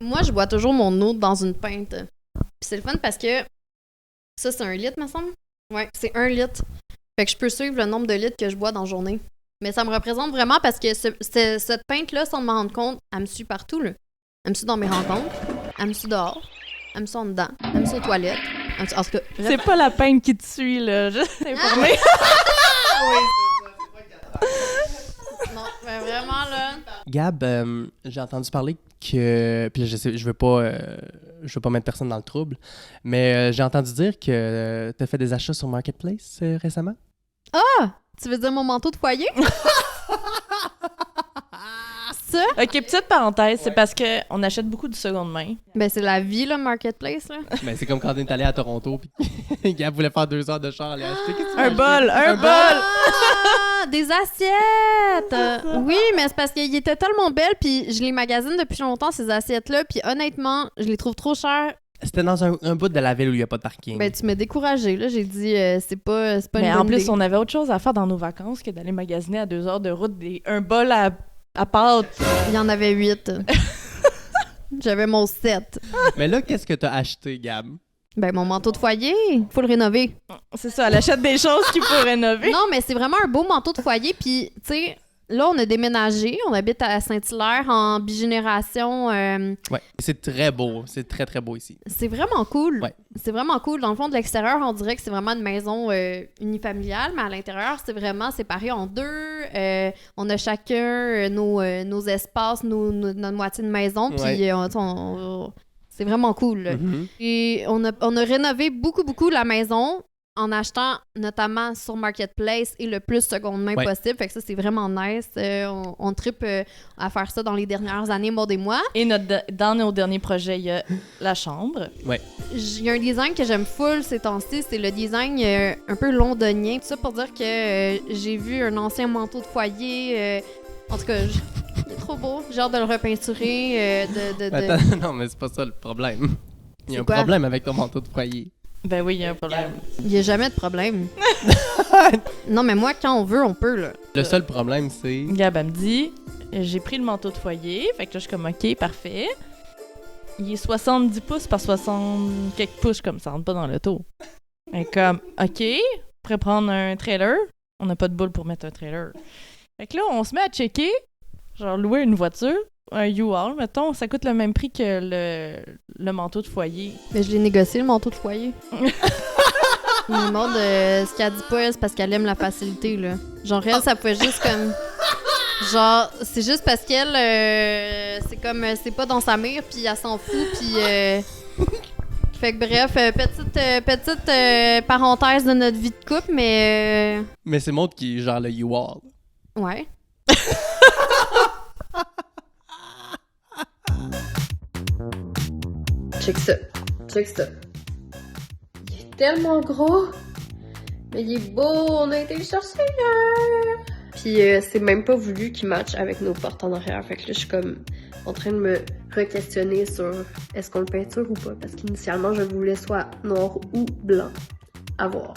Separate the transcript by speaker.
Speaker 1: Moi, je bois toujours mon eau dans une pinte. Puis c'est le fun parce que ça, c'est 1 litre, me semble. Ouais, c'est 1 litre. Fait que je peux suivre le nombre de litres que je bois dans la journée. Mais ça me représente vraiment parce que cette pinte-là, sans me rendre compte, elle me suit partout, là. Elle me suit dans mes rencontres, elle me suit dehors, elle me suit en dedans, elle me suit aux toilettes. En tout cas,
Speaker 2: C'est pas la peine qui te suit, là. Juste informé.
Speaker 1: Non, mais vraiment, là...
Speaker 3: Gab, j'ai entendu parler que... Puis je veux pas mettre personne dans le trouble, mais j'ai entendu dire que t'as fait des achats sur Marketplace récemment?
Speaker 1: Ah! Tu veux dire mon manteau de foyer? Ça?
Speaker 2: OK, petite parenthèse, c'est parce qu'on achète beaucoup de seconde main.
Speaker 1: Ben, c'est la vie, là, Marketplace, là.
Speaker 3: Ben, c'est comme quand on est allé à Toronto, puis Gab voulait faire 2 heures de char, aller acheter. Qu'est-ce que tu veux
Speaker 2: Un bol!
Speaker 1: Ah! Des assiettes! Oui, mais c'est parce qu'ils étaient tellement belles, puis je les magasine depuis longtemps, ces assiettes-là, puis honnêtement, je les trouve trop chères.
Speaker 3: C'était dans un bout de la ville où il n'y a pas de parking.
Speaker 1: Ben, tu m'as découragée, là. J'ai dit, c'est pas une
Speaker 2: Mais
Speaker 1: bonne
Speaker 2: en plus,
Speaker 1: idée.
Speaker 2: on avait autre chose à faire dans nos vacances que d'aller magasiner à 2 heures de route un bol à pâte.
Speaker 1: Il y en avait 8. J'avais mon 7.
Speaker 3: Mais là, qu'est-ce que t'as acheté, Gab?
Speaker 1: Ben, mon manteau de foyer, faut le rénover.
Speaker 2: C'est ça, elle achète des choses qu'il faut rénover.
Speaker 1: Non, mais c'est vraiment un beau manteau de foyer, puis, tu sais... Là, on a déménagé. On habite à Saint-Hilaire en bigénération.
Speaker 3: Ouais, c'est très beau. C'est très, très beau ici.
Speaker 1: C'est vraiment cool.
Speaker 3: Ouais.
Speaker 1: C'est vraiment cool. Dans le fond, de l'extérieur, on dirait que c'est vraiment une maison unifamiliale, mais à l'intérieur, c'est vraiment séparé en 2. On a chacun nos espaces, notre moitié de maison, puis
Speaker 3: Ouais.
Speaker 1: c'est vraiment cool. Là.
Speaker 3: Mhm.
Speaker 1: Et on a rénové beaucoup la maison en achetant notamment sur Marketplace et le plus seconde main
Speaker 3: Ouais.
Speaker 1: possible. Fait que ça, c'est vraiment nice. On trippe à faire ça dans les dernières années, Maud et moi.
Speaker 2: Et dans nos derniers projets, il y a la chambre.
Speaker 1: Il y a un design que j'aime full ces temps-ci, c'est le design un peu londonien. Tout ça pour dire que j'ai vu un ancien manteau de foyer. En tout cas, il est trop beau. J'ai hâte de le repeinturer.
Speaker 3: Attends, non, mais c'est pas ça le problème. Il y a
Speaker 1: C'est
Speaker 3: un
Speaker 1: quoi?
Speaker 3: problème avec ton manteau de foyer.
Speaker 2: Ben oui, il y a un problème.
Speaker 1: Il n'y a jamais de problème. Non, mais moi, quand on veut, on peut, là.
Speaker 3: Le seul problème, c'est...
Speaker 2: Gab, elle me dit, j'ai pris le manteau de foyer. Fait que là, je suis comme, OK, parfait. Il est 70 pouces par 60 quelques pouces, comme ça rentre pas dans l'auto. Elle est comme, OK, on pourrait prendre un trailer. On n'a pas de boule pour mettre un trailer. Fait que là, on se met à checker, genre louer une voiture, un U-Haul, mettons, ça coûte le même prix que le manteau de foyer.
Speaker 1: Mais je l'ai négocié, le manteau de foyer. Mais Maud, ce qu'elle dit pas, c'est parce qu'elle aime la facilité, là. Genre, elle, ça pouvait juste comme... Genre, c'est juste parce qu'elle, c'est comme, c'est pas dans sa mire, puis elle s'en fout, puis... Fait que bref, petite parenthèse de notre vie de couple, mais...
Speaker 3: Mais c'est Maud qui genre le U-Haul.
Speaker 1: Ouais.
Speaker 4: Check ça. Check ça. Il est tellement gros. Mais il est beau. On a été le chercher hier. Puis c'est même pas voulu qu'il matche avec nos portes en arrière. Fait que là, je suis comme en train de me re-questionner sur est-ce qu'on le peinture ou pas. Parce qu'initialement, je voulais soit noir ou blanc. À voir.